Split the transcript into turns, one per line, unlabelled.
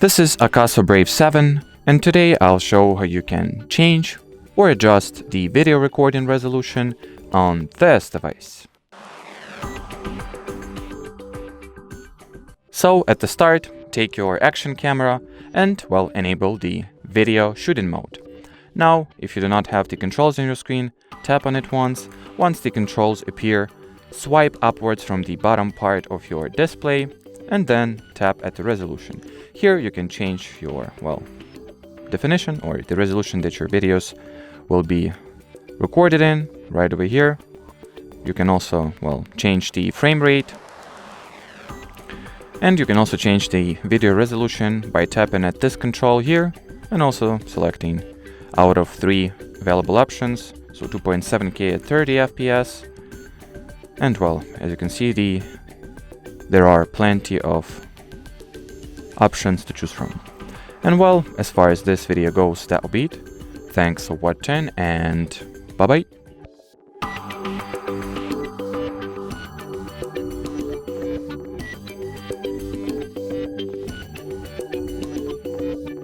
This is AKASO Brave 7, and today I'll show how you can change or adjust the video recording resolution on this device. So at the start, take your action camera and, enable the video shooting mode. Now, if you do not have the controls on your screen, tap on it once. Once the controls appear, swipe upwards from the bottom part of your display and then tap at the resolution. Here you can change your, definition or the resolution that your videos will be recorded in right over here. You can also, change the frame rate. And you can also change the video resolution by tapping at this control here and also selecting out of 3 available options. So 2.7K at 30 FPS. And as you can see, there are plenty of options to choose from. And as far as this video goes, that'll be it. Thanks for watching and bye bye.